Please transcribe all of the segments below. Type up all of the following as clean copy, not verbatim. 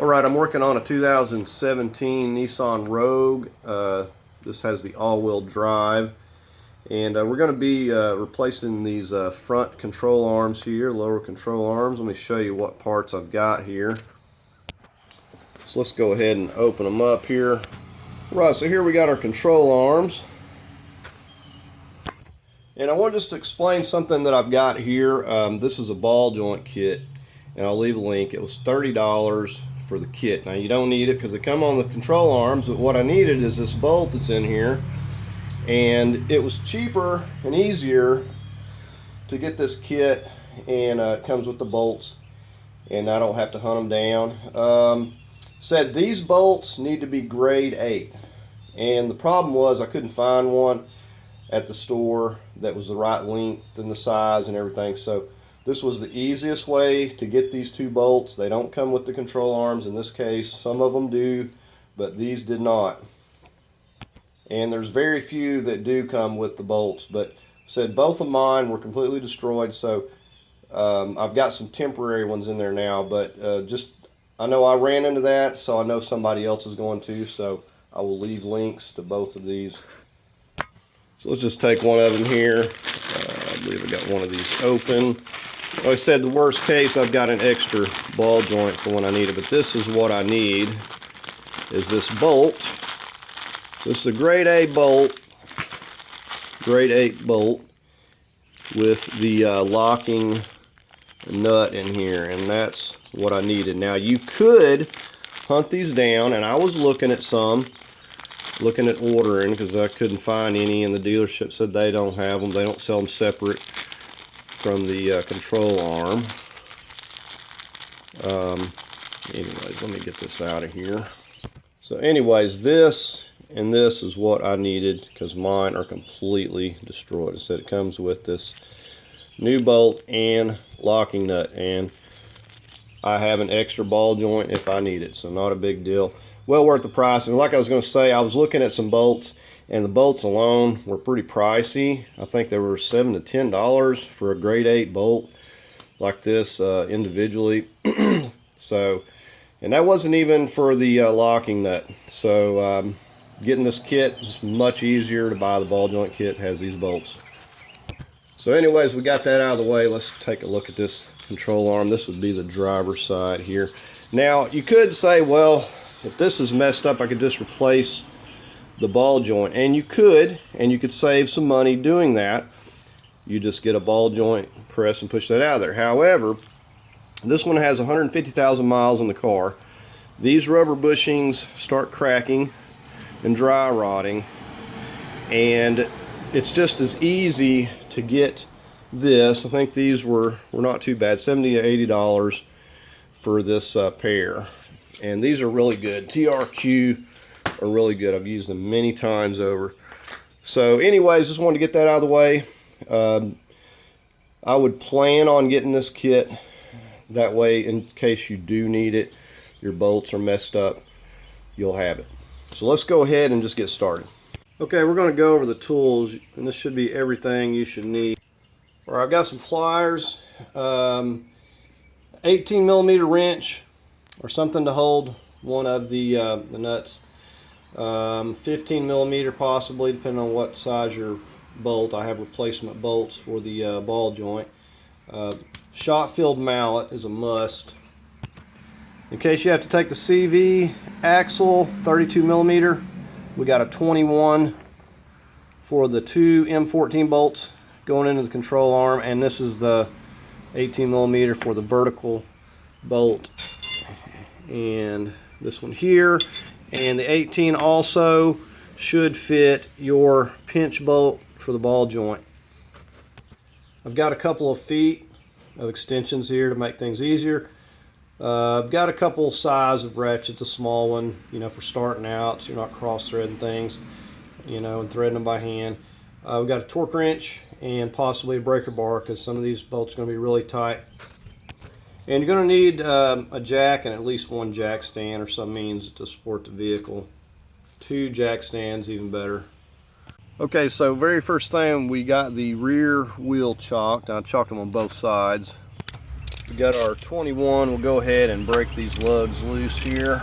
Alright, I'm working on a 2017 Nissan Rogue. This has the all-wheel drive. And we're going to be replacing these front control arms here, lower control arms. Let me show you what parts I've got here. So let's go ahead and open them up here. Right, so here we got our control arms. And I want just to explain something that I've got here. This is a ball joint kit, and I'll leave a link. It was $30 for the kit. Now you don't need it because they come on the control arms, but what I needed is this bolt that's in here, and it was cheaper and easier to get this kit, and it comes with the bolts, and I don't have to hunt them down. Said these bolts need to be grade 8, and the problem was I couldn't find one at the store that was the right length and the size and everything. So this was the easiest way to get these two bolts. They don't come with the control arms in this case. Some of them do, but these did not. And there's very few that do come with the bolts, but said both of mine were completely destroyed. So I've got some temporary ones in there now, but just I know I ran into that, so I know somebody else is going to, so I will leave links to both of these. So let's just take one of them here. I believe I got one of these open. Like I said, the worst case, I've got an extra ball joint for when I need it, but this is what I need, is this bolt. This is a grade A bolt, grade 8 bolt with the locking nut in here, and that's what I needed. Now you could hunt these down, and I was looking at ordering because I couldn't find any, and the dealership said they don't have them. They don't sell them separate from the control arm. Anyways, let me get this out of here. So anyways, this and this is what I needed because mine are completely destroyed. It said it comes with this new bolt and locking nut, and I have an extra ball joint if I need it, so not a big deal. Well worth the price. And like I was going to say, I was looking at some bolts, and the bolts alone were pretty pricey. I think they were $7 to $10 for a grade 8 bolt like this individually. So, and that wasn't even for the locking nut. So getting this kit is much easier to buy. The ball joint kit has these bolts. So anyways, we got that out of the way. Let's take a look at this control arm. This would be the driver's side here. Now you could say, well, if this is messed up, I could just replace the ball joint, and you could save some money doing that. You just get a ball joint, press and push that out of there. However, this one has 150,000 miles in the car. These rubber bushings start cracking and dry rotting, and it's just as easy to get this. I think these were not too bad, $70 to $80 for this pair. And these are really good. TRQ are really good. I've used them many times over. So anyways, just wanted to get that out of the way. I would plan on getting this kit. That way, in case you do need it, your bolts are messed up, you'll have it. So let's go ahead and just get started. Okay, we're going to go over the tools, and this should be everything you should need. All right, I've got some pliers, 18 millimeter wrench, or something to hold one of the nuts, 15 millimeter possibly, depending on what size your bolt. I have replacement bolts for the ball joint. Shot-filled mallet is a must. In case you have to take the CV axle, 32 millimeter, we got a 21 for the two M14 bolts going into the control arm, and this is the 18 millimeter for the vertical bolt, and this one here, and the 18 also should fit your pinch bolt for the ball joint. I've got a couple of feet of extensions here to make things easier. I've got a couple size of ratchets, a small one, you know, for starting out, so you're not cross-threading things, you know, and threading them by hand. We've got a torque wrench and possibly a breaker bar because some of these bolts are going to be really tight. And you're going to need a jack and at least one jack stand or some means to support the vehicle. 2 jack stands, even better. Okay, so very first thing, we got the rear wheel chalked. I chalked them on both sides. We got our 21. We'll go ahead and break these lugs loose here.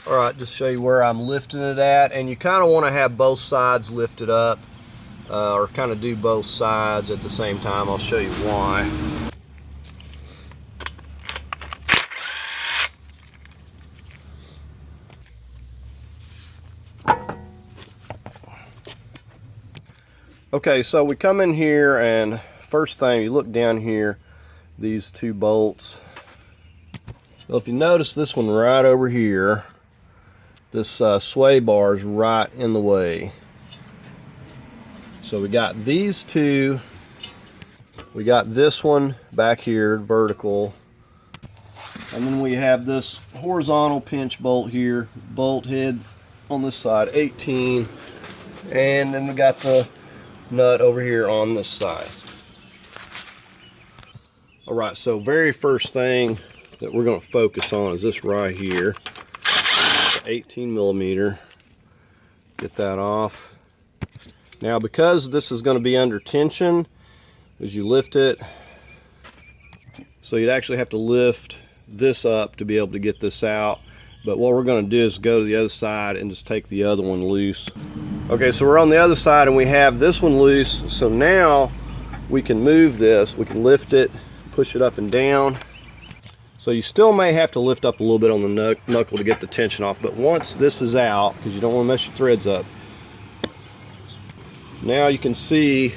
All right, just show you where I'm lifting it at, and you kind of want to have both sides lifted up, or kind of do both sides at the same time. I'll show you why. Okay, so we come in here, and first thing, you look down here, these two bolts. Well, if you notice this one right over here, this sway bar is right in the way. So we got these two, we got this one back here, vertical, and then we have this horizontal pinch bolt here, bolt head on this side, 18, and then we got the nut over here on this side. All right, so very first thing that we're going to focus on is this right here, 18 millimeter. Get that off. Now, because this is going to be under tension as you lift it, so you'd actually have to lift this up to be able to get this out. But what we're going to do is go to the other side and just take the other one loose. Okay, so we're on the other side and we have this one loose. So now we can move this, we can lift it, push it up and down. So you still may have to lift up a little bit on the knuckle to get the tension off, but once this is out, because you don't want to mess your threads up, now you can see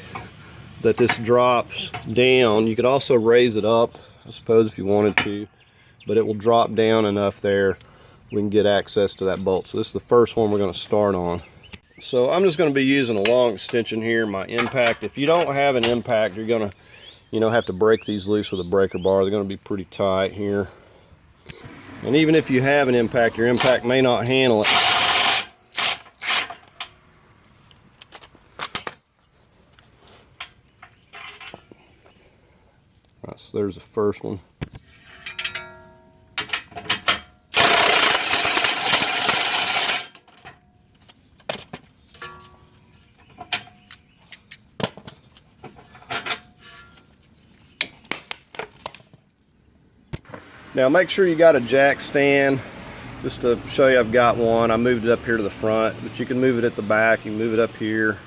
that this drops down. You could also raise it up, I suppose, if you wanted to, but it will drop down enough there we can get access to that bolt. So this is the first one we're going to start on. So I'm just going to be using a long extension here, my impact. If you don't have an impact, you're going to have to break these loose with a breaker bar. They're going to be pretty tight here. And even if you have an impact, your impact may not handle it. All right, so there's the first one. Now make sure you got a jack stand. Just to show you, I've got one. I moved it up here to the front, but you can move it at the back. You can move it up here.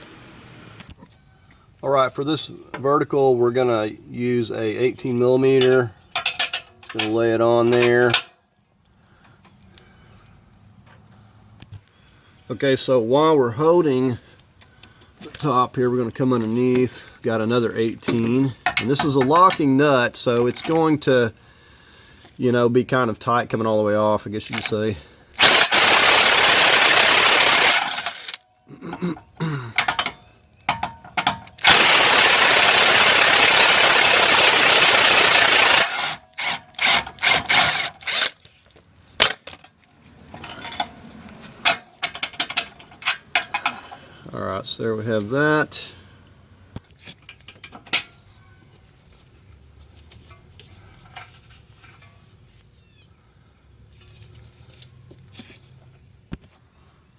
All right, for this vertical, we're gonna use a 18 millimeter. Just gonna lay it on there. Okay, so while we're holding the top here, we're gonna come underneath. Got another 18, and this is a locking nut, so it's going to, you know, be kind of tight coming all the way off, I guess you could say. All right, so there we have that.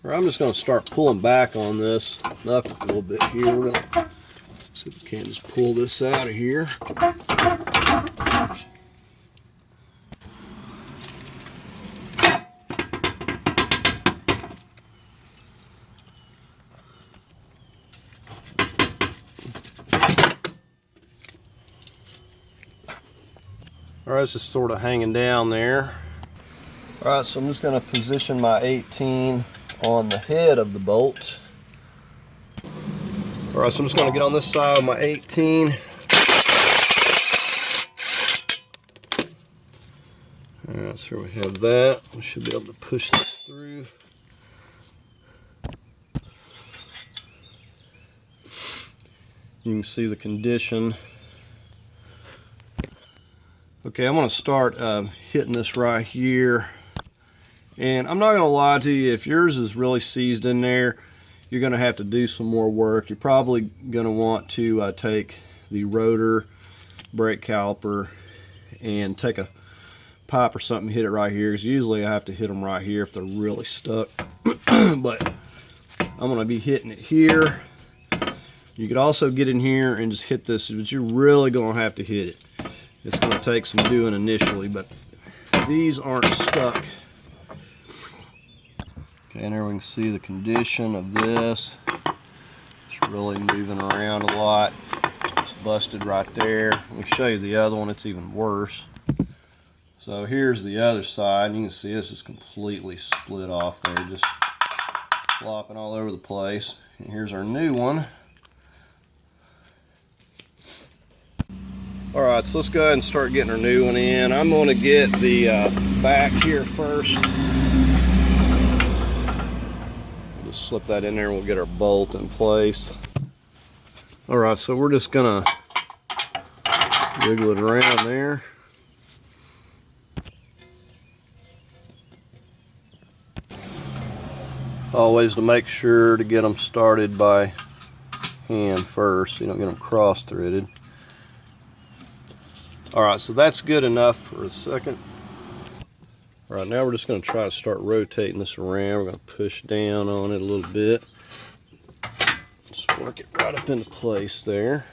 I'm just going to start pulling back on this knuckle a little bit here. We're going to see if we can't just pull this out of here. All right, it's just sort of hanging down there. All right, so I'm just going to position my 18 on the head of the bolt. All right, so I'm just going to get on this side of my 18. All right, so we have that. We should be able to push this through. You can see the condition. Okay, I'm going to start hitting this right here. And I'm not going to lie to you, if yours is really seized in there, you're going to have to do some more work. You're probably going to want to take the rotor brake caliper and take a pipe or something, hit it right here, because usually I have to hit them right here if they're really stuck. But I'm going to be hitting it here. You could also get in here and just hit this, but you're really going to have to hit it. It's going to take some doing initially, but these aren't stuck. Okay, and there we can see the condition of this. It's really moving around a lot. It's busted right there. Let me show you the other one. It's even worse. So here's the other side. You can see this is completely split off there, just flopping all over the place. And here's our new one. Alright, so let's go ahead and start getting our new one in. I'm going to get the back here first. Just slip that in there and we'll get our bolt in place. Alright, so we're just going to wiggle it around there. Always to make sure to get them started by hand first so you don't get them cross-threaded. Alright, so that's good enough for a second. Alright, now we're just going to try to start rotating this around. We're going to push down on it a little bit. Just work it right up into place there.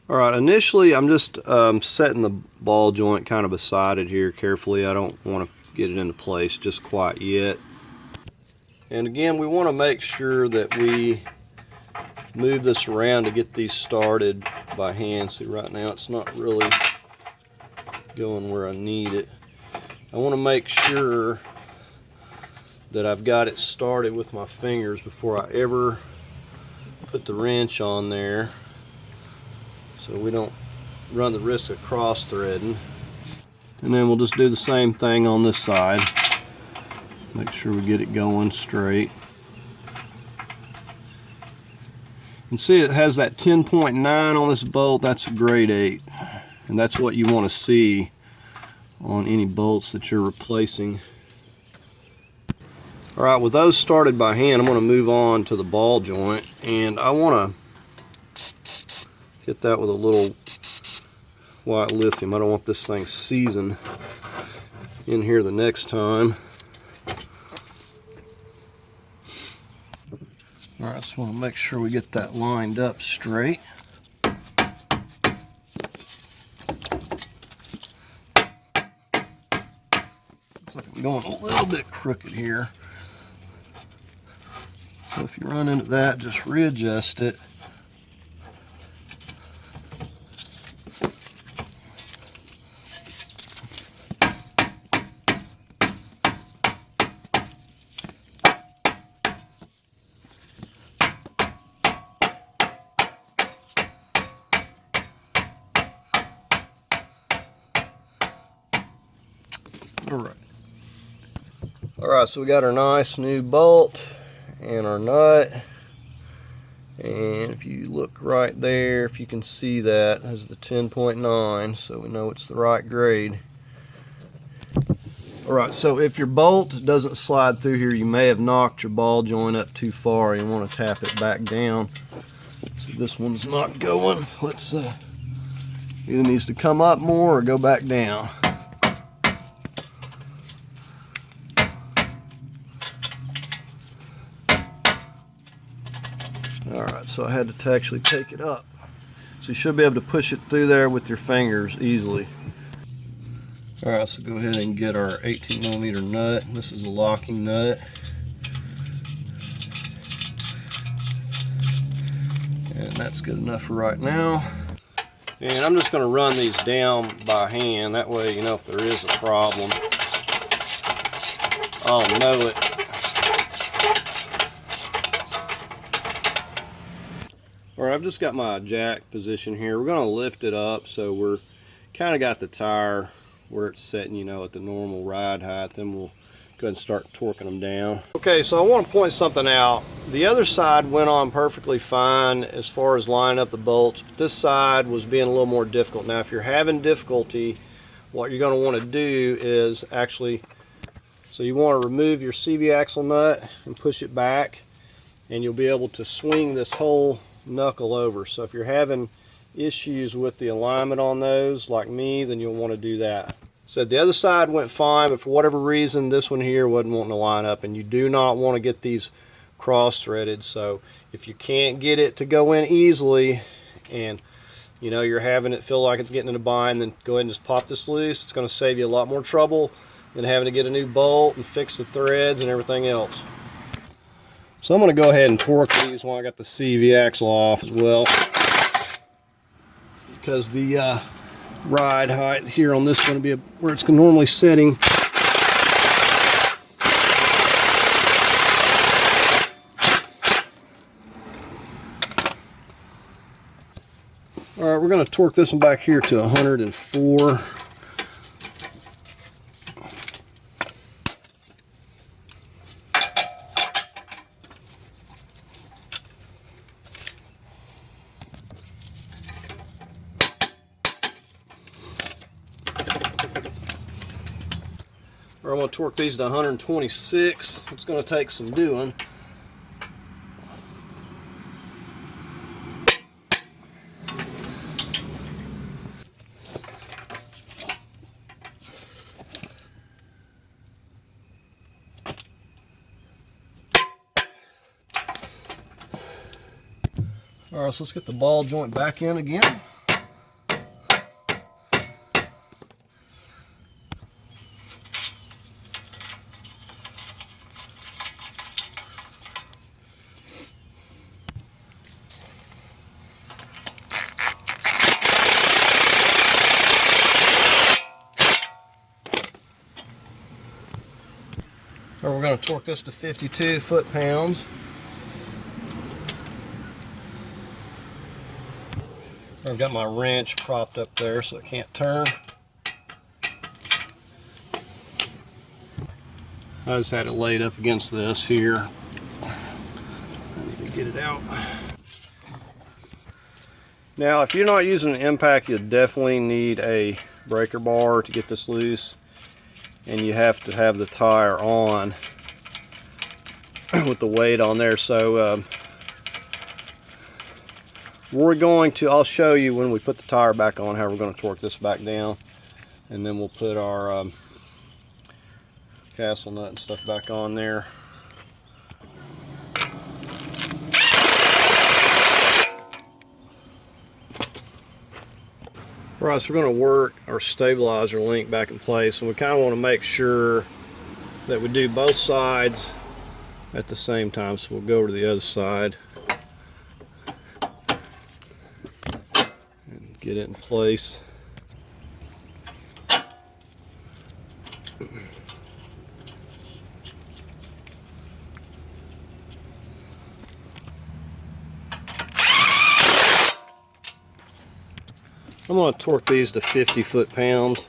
Alright, initially I'm just setting the ball joint kind of beside it here carefully. I don't want to get it into place just quite yet. And again, we want to make sure that we move this around to get these started by hand. See, right now it's not really going where I need it. I want to make sure that I've got it started with my fingers before I ever put the wrench on there, so we don't run the risk of cross threading. And then we'll just do the same thing on this side. Make sure we get it going straight. You can see it has that 10.9 on this bolt. That's a grade 8, and that's what you want to see on any bolts that you're replacing. Alright, with those started by hand, I'm going to move on to the ball joint, and I want to hit that with a little white lithium. I don't want this thing seizing in here the next time. Alright, just want to make sure we get that lined up straight. Looks like I'm going a little bit crooked here. So if you run into that, just readjust it. Alright, so we got our nice new bolt and our nut, and if you look right there, if you can see that has the 10.9, so we know it's the right grade. Alright, so if your bolt doesn't slide through here, you may have knocked your ball joint up too far. You want to tap it back down. So this one's not going. Let's either needs to come up more or go back down. Alright, so I had to actually take it up. So you should be able to push it through there with your fingers easily. Alright, so go ahead and get our 18mm nut. This is a locking nut. And that's good enough for right now. And I'm just going to run these down by hand. That way, you know, if there is a problem, I'll know it. Alright, I've just got my jack position here. We're going to lift it up so we're kind of got the tire where it's setting, you know, at the normal ride height. Then we'll go ahead and start torquing them down. Okay, so I want to point something out. The other side went on perfectly fine as far as lining up the bolts, but this side was being a little more difficult. Now, if you're having difficulty, what you're going to want to do is actually, so you want to remove your CV axle nut and push it back, and you'll be able to swing this whole knuckle over. So if you're having issues with the alignment on those like me, then you'll want to do that. So the other side went fine, but for whatever reason this one here wasn't wanting to line up, and you do not want to get these cross-threaded. So if you can't get it to go in easily and you know you're having it feel like it's getting in a bind, then go ahead and just pop this loose. It's going to save you a lot more trouble than having to get a new bolt and fix the threads and everything else. So I'm going to go ahead and torque these while I got the CV axle off as well, because the ride height here on this is going to be where it's normally sitting. Alright, we're going to torque this one back here to 104. I'm going to torque these to 126. It's going to take some doing. Alright, so let's get the ball joint back in again. We're going to torque this to 52 foot-pounds. I've got my wrench propped up there so it can't turn. I just had it laid up against this here. I need to get it out. Now, if you're not using an impact, you definitely need a breaker bar to get this loose, and you have to have the tire on with the weight on there. So I'll show you when we put the tire back on how we're going to torque this back down, and then we'll put our castle nut and stuff back on there. Alright, so we're going to work our stabilizer link back in place, and we kind of want to make sure that we do both sides at the same time. So we'll go over to the other side and get it in place. I'm going to torque these to 50 foot-pounds.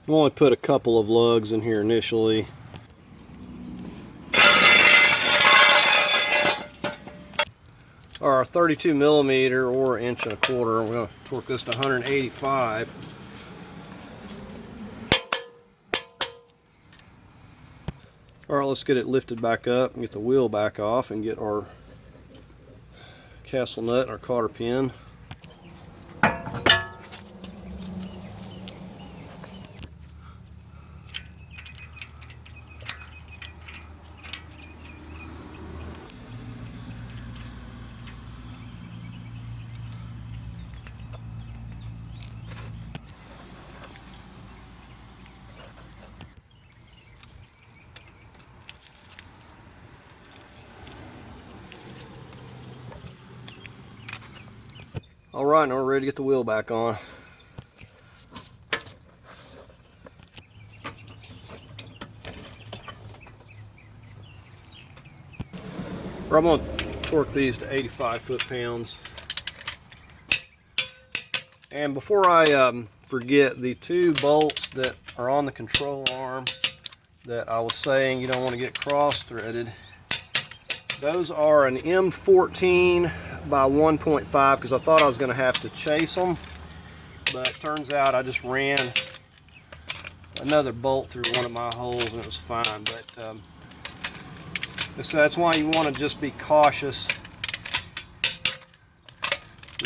I'm only put a couple of lugs in here initially. Our 32 millimeter or 1.25 inches. We're going to torque this to 185. Alright, let's get it lifted back up and get the wheel back off and get our castle nut and our cotter pin. Alright, now we're ready to get the wheel back on. I'm going to torque these to 85 foot-pounds. And before I forget, the two bolts that are on the control arm that I was saying you don't want to get cross-threaded, those are an M14 by 1.5, because I thought I was going to have to chase them. but turns out I just ran another bolt through one of my holes and it was fine. But so that's why you want to just be cautious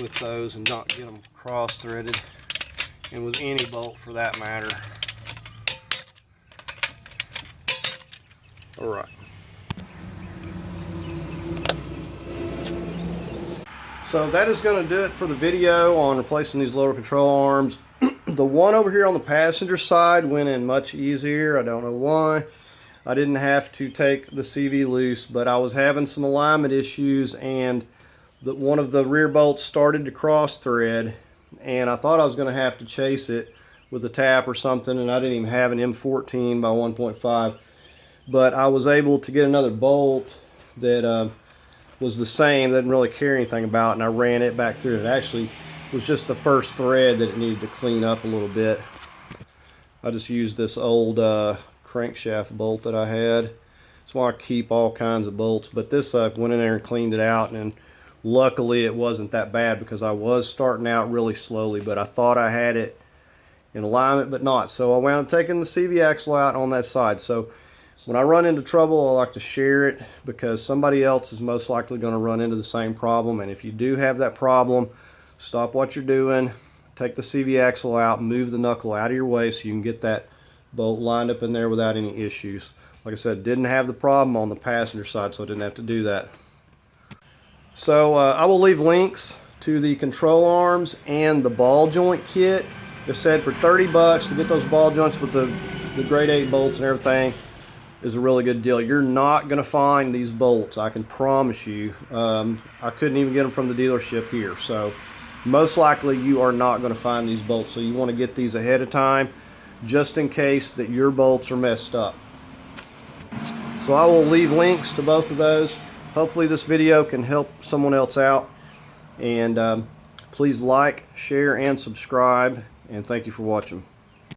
with those and not get them cross-threaded, and with any bolt for that matter. Alright. So that is going to do it for the video on replacing these lower control arms. The one over here on the passenger side went in much easier. I don't know why. I didn't have to take the CV loose, but I was having some alignment issues, and one of the rear bolts started to cross thread, and I thought I was going to have to chase it with a tap or something, and I didn't even have an M14 by 1.5. But I was able to get another bolt that was the same, didn't really care anything about, and I ran it back through. It actually was just the first thread that it needed to clean up a little bit. I just used this old crankshaft bolt that I had. That's why I keep all kinds of bolts, but this went in there and cleaned it out, and luckily it wasn't that bad because I was starting out really slowly, but I thought I had it in alignment, but not. So I wound up taking the CV axle out on that side. So when I run into trouble, I like to share it, because somebody else is most likely going to run into the same problem. And if you do have that problem, stop what you're doing, take the CV axle out, move the knuckle out of your way so you can get that bolt lined up in there without any issues. Like I said, didn't have the problem on the passenger side, so I didn't have to do that. So I will leave links to the control arms and the ball joint kit. Like I said, for 30 bucks to get those ball joints with the grade 8 bolts and everything is a really good deal. You're not going to find these bolts, I can promise you. I couldn't even get them from the dealership here, so most likely you are not going to find these bolts. So you want to get these ahead of time, just in case that your bolts are messed up. So I will leave links to both of those. Hopefully this video can help someone else out, and please like, share, and subscribe, and thank you for watching.